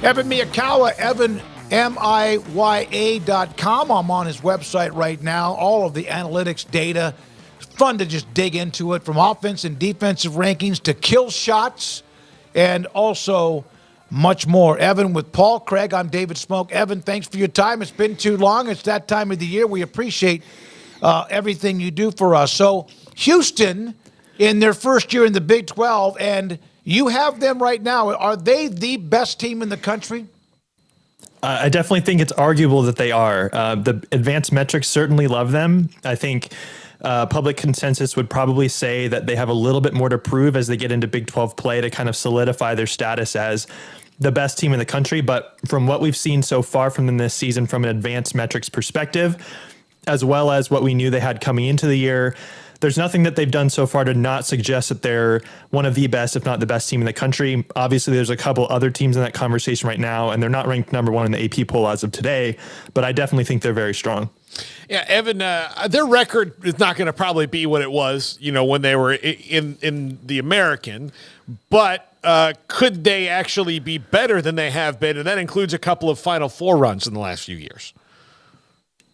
Evan Miyakawa, Evan, MIYA.com. I'm on his website right now. All of the analytics data. It's fun to just dig into it, from offense and defensive rankings to kill shots and also much more. Evan with Paul Craig. I'm David Smoke. Evan, thanks for your time. It's been too long. It's that time of the year. We appreciate everything you do for us. So Houston in their first year in the Big 12, and you have them right now. Are they the best team in the country? I definitely think it's arguable that they are. The advanced metrics certainly love them. I think public consensus would probably say that they have a little bit more to prove as they get into Big 12 play to kind of solidify their status as the best team in the country. But from what we've seen so far from them this season, from an advanced metrics perspective, as well as what we knew they had coming into the year, there's nothing that they've done so far to not suggest that they're one of the best, if not the best team in the country. Obviously, there's a couple other teams in that conversation right now, and they're not ranked number one in the AP poll as of today, but I definitely think they're very strong. Yeah, Evan, their record is not going to probably be what it was, when they were in the American, but could they actually be better than they have been? And that includes a couple of Final Four runs in the last few years.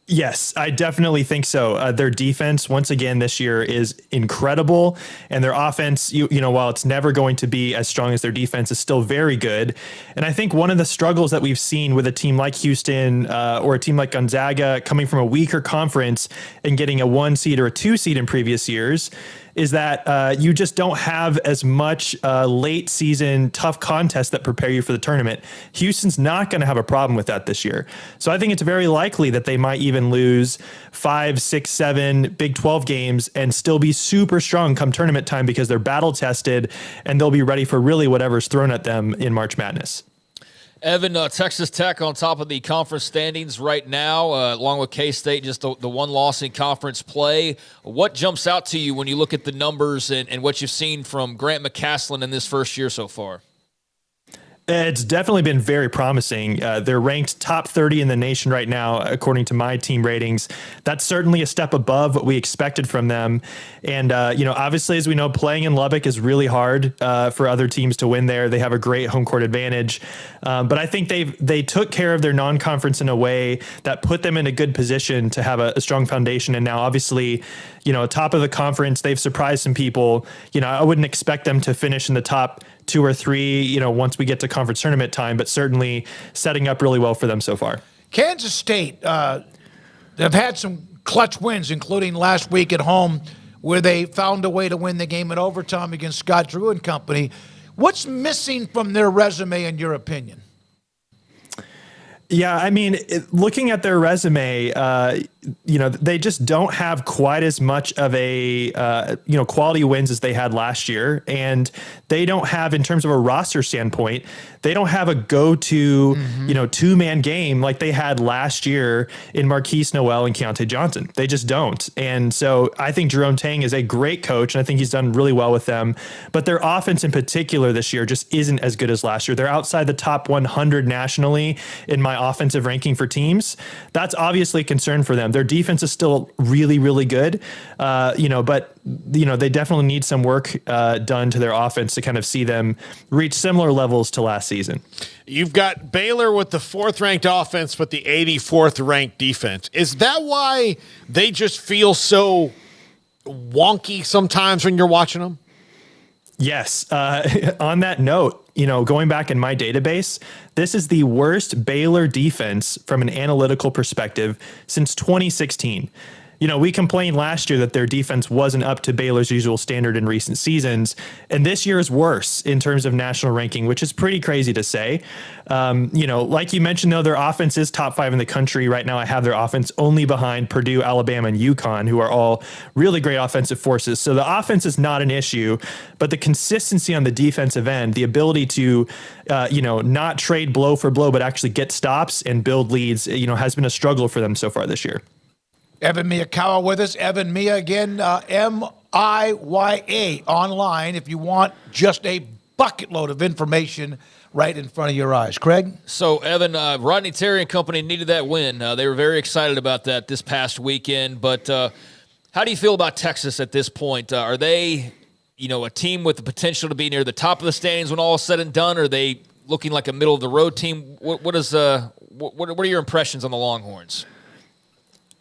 Yes, I definitely think so. Their defense, once again, this year is incredible. And their offense, while it's never going to be as strong as their defense, is still very good. And I think one of the struggles that we've seen with a team like Houston or a team like Gonzaga coming from a weaker conference and getting a 1 seed or a 2 seed in previous years is that you just don't have as much late season tough contests that prepare you for the tournament. Houston's not going to have a problem with that this year. So I think it's very likely that they might even lose 5, 6, 7 Big 12 games and still be super strong come tournament time because they're battle tested and they'll be ready for really whatever's thrown at them in March Madness. Evan, Texas Tech on top of the conference standings right now, along with K-State, just the one loss in conference play. What jumps out to you when you look at the numbers and what you've seen from Grant McCasland in this first year so far? It's definitely been very promising. They're ranked top 30 in the nation right now, according to my team ratings. That's certainly a step above what we expected from them. And, obviously, as we know, playing in Lubbock is really hard for other teams to win there. They have a great home court advantage. But I think they took care of their non-conference in a way that put them in a good position to have a strong foundation. And now, obviously, top of the conference, they've surprised some people. I wouldn't expect them to finish in the top 2 or 3, once we get to conference tournament time, but certainly setting up really well for them so far. Kansas State, they've had some clutch wins, including last week at home where they found a way to win the game in overtime against Scott Drew and company. What's missing from their resume, in your opinion? Yeah, I mean, looking at their resume, they just don't have quite as much of a, quality wins as they had last year. And they don't have, in terms of a roster standpoint, they don't have a go-to, two-man game like they had last year in Marquise Noel and Keontae Johnson. They just don't. And so I think Jerome Tang is a great coach, and I think he's done really well with them. But their offense in particular this year just isn't as good as last year. They're outside the top 100 nationally in my offensive ranking for teams. That's obviously a concern for them. Their defense is still really, really good, but they definitely need some work done to their offense to kind of see them reach similar levels to last season. You've got Baylor with the 4th-ranked offense, but the 84th-ranked defense. Is that why they just feel so wonky sometimes when you're watching them? Yes. On that note, going back in my database, this is the worst Baylor defense from an analytical perspective since 2016. We complained last year that their defense wasn't up to Baylor's usual standard in recent seasons, and this year is worse in terms of national ranking, which is pretty crazy to say. Like you mentioned, though, their offense is top 5 in the country. Right now, I have their offense only behind Purdue, Alabama, and UConn, who are all really great offensive forces. So the offense is not an issue, but the consistency on the defensive end, the ability to, not trade blow for blow, but actually get stops and build leads, has been a struggle for them so far this year. Evan Miyakawa with us. Evan Miya again, MIYA online if you want just a bucket load of information right in front of your eyes. Craig? So, Evan, Rodney Terry and company needed that win. They were very excited about that this past weekend. But how do you feel about Texas at this point? Are they, a team with the potential to be near the top of the standings when all is said and done? Or are they looking like a middle of the road team. What are your impressions on the Longhorns?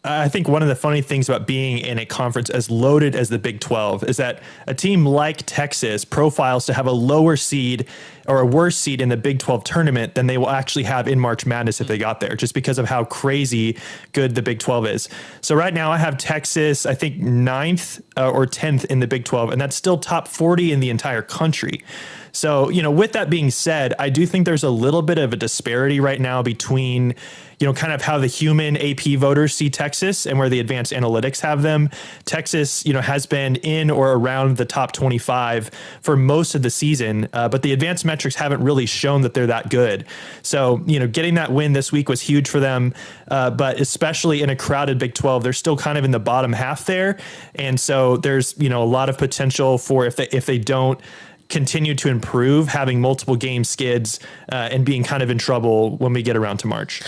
I think one of the funny things about being in a conference as loaded as the Big 12 is that a team like Texas profiles to have a lower seed or a worse seed in the Big 12 tournament than they will actually have in March Madness if they got there, just because of how crazy good the Big 12 is. So right now I have Texas, I think 9th or 10th in the Big 12, and that's still top 40 in the entire country. So, with that being said, I do think there's a little bit of a disparity right now between, kind of how the human AP voters see Texas and where the advanced analytics have them. Texas, has been in or around the top 25 for most of the season, but the advanced metrics haven't really shown that they're that good. So, getting that win this week was huge for them, but especially in a crowded Big 12, they're still kind of in the bottom half there. And so there's, a lot of potential for if they don't continue to improve, having multiple game skids and being kind of in trouble when we get around to March.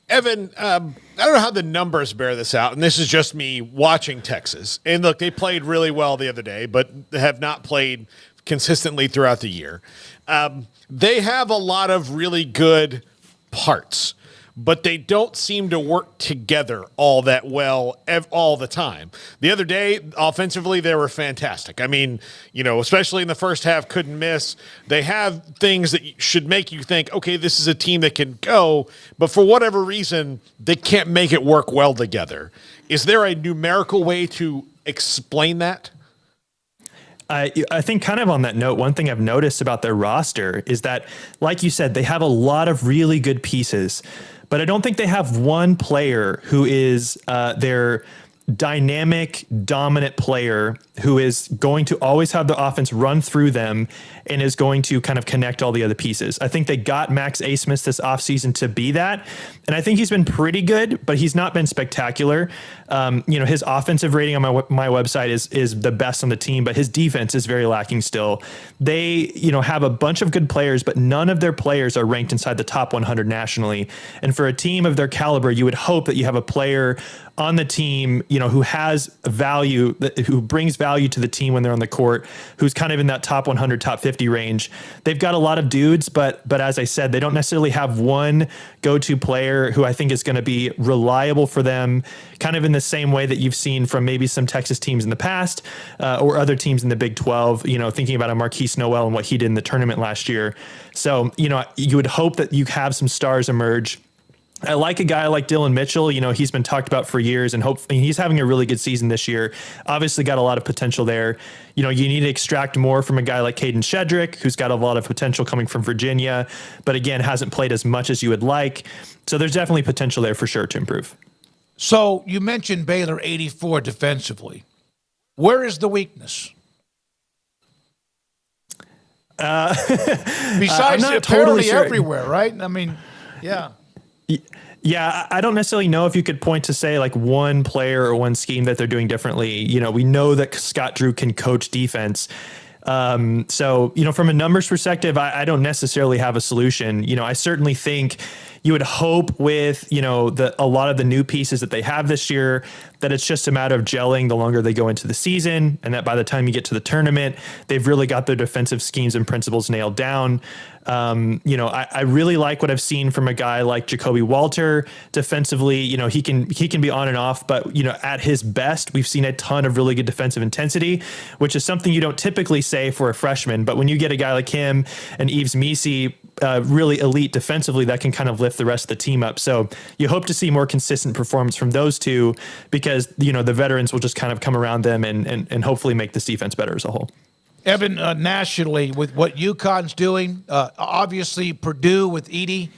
Evan, I don't know how the numbers bear this out, and this is just me watching Texas. And look, they played really well the other day, but have not played consistently throughout the year. They have a lot of really good parts, but they don't seem to work together all that well all the time. The other day, offensively, they were fantastic. I mean, especially in the first half, couldn't miss. They have things that should make you think, okay, this is a team that can go, but for whatever reason, they can't make it work well together. Is there a numerical way to explain that? I think kind of on that note, one thing I've noticed about their roster is that, like you said, they have a lot of really good pieces, but I don't think they have one player who is their dynamic, dominant player who is going to always have the offense run through them and is going to kind of connect all the other pieces. I think they got Max Asmus this offseason to be that. And I think he's been pretty good, but he's not been spectacular. His offensive rating on my website is the best on the team, but his defense is very lacking still. They, have a bunch of good players, but none of their players are ranked inside the top 100 nationally. And for a team of their caliber, you would hope that you have a player on the team, who has value, who brings value to the team when they're on the court, who's kind of in that top 100, top 50 range. They've got a lot of dudes, but as I said, they don't necessarily have one go-to player who I think is going to be reliable for them, kind of in the same way that you've seen from maybe some Texas teams in the past or other teams in the Big 12, thinking about a Marquise Noel and what he did in the tournament last year. So, you would hope that you have some stars emerge. I like a guy like Dylan Mitchell. He's been talked about for years, and hopefully he's having a really good season this year. Obviously got a lot of potential there. You need to extract more from a guy like Caden Shedrick, who's got a lot of potential coming from Virginia, but again, hasn't played as much as you would like. So there's definitely potential there for sure to improve. So you mentioned Baylor 84 defensively. Where is the weakness? Besides apparently totally sure. everywhere, right? I mean, yeah. Yeah, I don't necessarily know if you could point to, say, like one player or one scheme that they're doing differently. We know that Scott Drew can coach defense. So, from a numbers perspective, I don't necessarily have a solution. I certainly think you would hope with, a lot of the new pieces that they have this year, that it's just a matter of gelling the longer they go into the season, and that by the time you get to the tournament, they've really got their defensive schemes and principles nailed down. I really like what I've seen from a guy like Jacoby Walter defensively. He can be on and off, but at his best, we've seen a ton of really good defensive intensity, which is something you don't typically say for a freshman. But when you get a guy like him and Yves Misi, really elite defensively, that can kind of lift the rest of the team up. So you hope to see more consistent performance from those two, because the veterans will just kind of come around them and hopefully make this defense better as a whole. Evan, nationally, with what UConn's doing, obviously Purdue with Edey,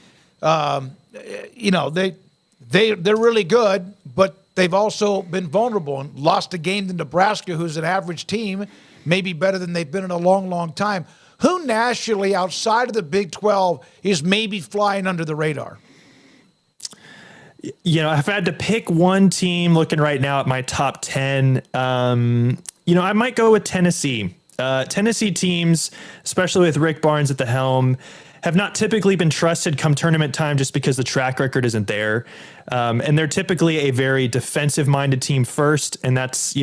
they're really good, but they've also been vulnerable and lost a game to Nebraska, who's an average team, maybe better than they've been in a long, long time. Who nationally, outside of the Big 12, is maybe flying under the radar? If I had to pick one team looking right now at my top 10, I might go with Tennessee. Tennessee teams, especially with Rick Barnes at the helm, have not typically been trusted come tournament time just because the track record isn't there. And they're typically a very defensive-minded team first, and that's,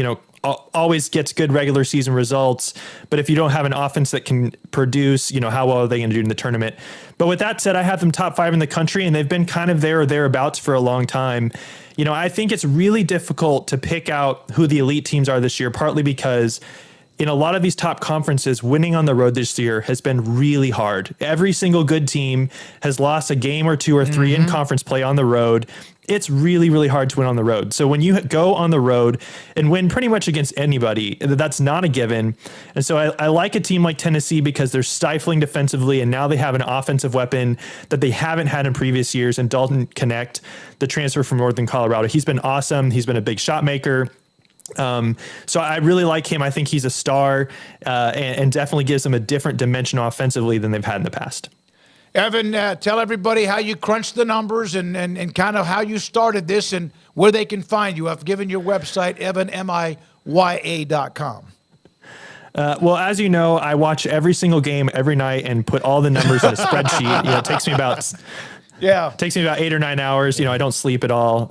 always gets good regular season results. But if you don't have an offense that can produce, how well are they going to do in the tournament? But with that said, I have them top 5 in the country, and they've been kind of there or thereabouts for a long time. I think it's really difficult to pick out who the elite teams are this year, partly because in a lot of these top conferences, winning on the road this year has been really hard. Every single good team has lost a game or 2 or 3 in conference play on the road. It's really, really hard to win on the road. So when you go on the road and win pretty much against anybody, that's not a given. And so I like a team like Tennessee because they're stifling defensively, and now they have an offensive weapon that they haven't had in previous years. And Dalton Connect, the transfer from Northern Colorado, he's been awesome. He's been a big shot maker. So I really like him. I think he's a star and definitely gives them a different dimension offensively than they've had in the past. Evan, tell everybody how you crunched the numbers and kind of how you started this and where they can find you. I've given your website, evanmiya.com. Well, as you know, I watch every single game every night and put all the numbers in a spreadsheet. It takes me about 8 or 9 hours. I don't sleep at all.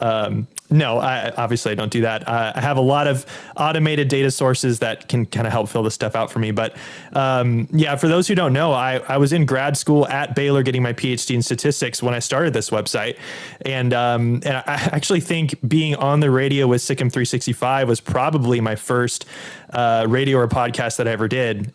No, obviously I don't do that. I have a lot of automated data sources that can kind of help fill this stuff out for me. But for those who don't know, I was in grad school at Baylor getting my PhD in statistics when I started this website. And I actually think being on the radio with Sikkim 365 was probably my first radio or podcast that I ever did.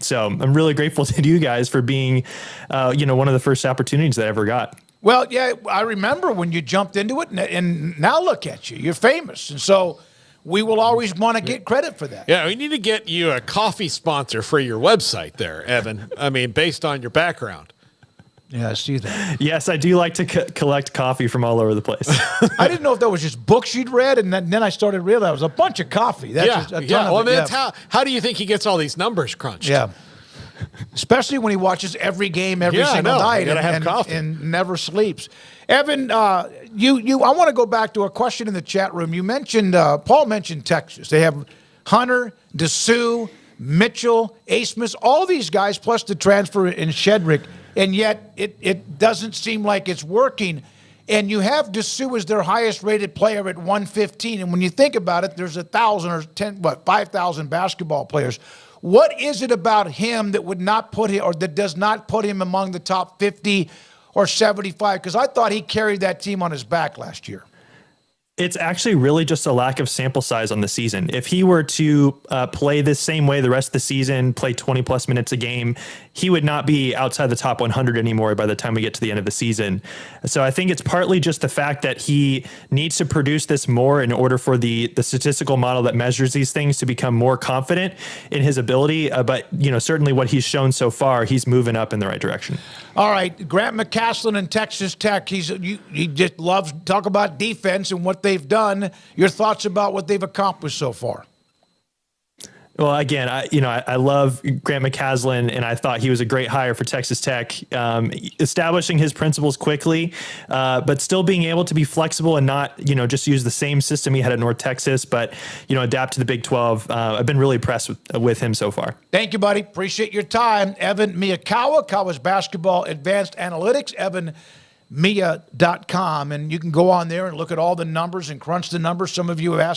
So I'm really grateful to you guys for being, one of the first opportunities that I ever got. Well, yeah, I remember when you jumped into it, and now look at you. You're famous. And so we will always want to get credit for that. Yeah, we need to get you a coffee sponsor for your website there, Evan. I mean, based on your background. Yeah, I see that. Yes, I do like to collect coffee from all over the place. I didn't know if that was just books you'd read, and then I started realizing it was a bunch of coffee. That's just a ton of it. How do you think he gets all these numbers crunched? Yeah. Especially when he watches every game every single night and never sleeps. Evan, I want to go back to a question in the chat room. You mentioned, Paul mentioned Texas. They have Hunter, Dessou, Mitchell, Asmus, all these guys, plus the transfer in Shedrick, and yet it doesn't seem like it's working. And you have Dessou as their highest rated player at 115. And when you think about it, there's 5,000 basketball players. What is it about him that would not put him, or that does not put him among the top 50 or 75? Because I thought he carried that team on his back last year. It's actually really just a lack of sample size on the season. If he were to play the same way the rest of the season, play 20 plus minutes a game, he would not be outside the top 100 anymore by the time we get to the end of the season. So I think it's partly just the fact that he needs to produce this more in order for the statistical model that measures these things to become more confident in his ability. But certainly what he's shown so far, he's moving up in the right direction. All right, Grant McCasland in Texas Tech. He just loves to talk about defense and what they've done. Your thoughts about what they've accomplished so far? Well, again, I love Grant McCasland, and I thought he was a great hire for Texas Tech, establishing his principles quickly, but still being able to be flexible and not, just use the same system he had at North Texas, but, adapt to the Big 12. I've been really impressed with him so far. Thank you, buddy. Appreciate your time. Evan Miyakawa, College Basketball Advanced Analytics, evanmiya.com. And you can go on there and look at all the numbers and crunch the numbers. Some of you have asked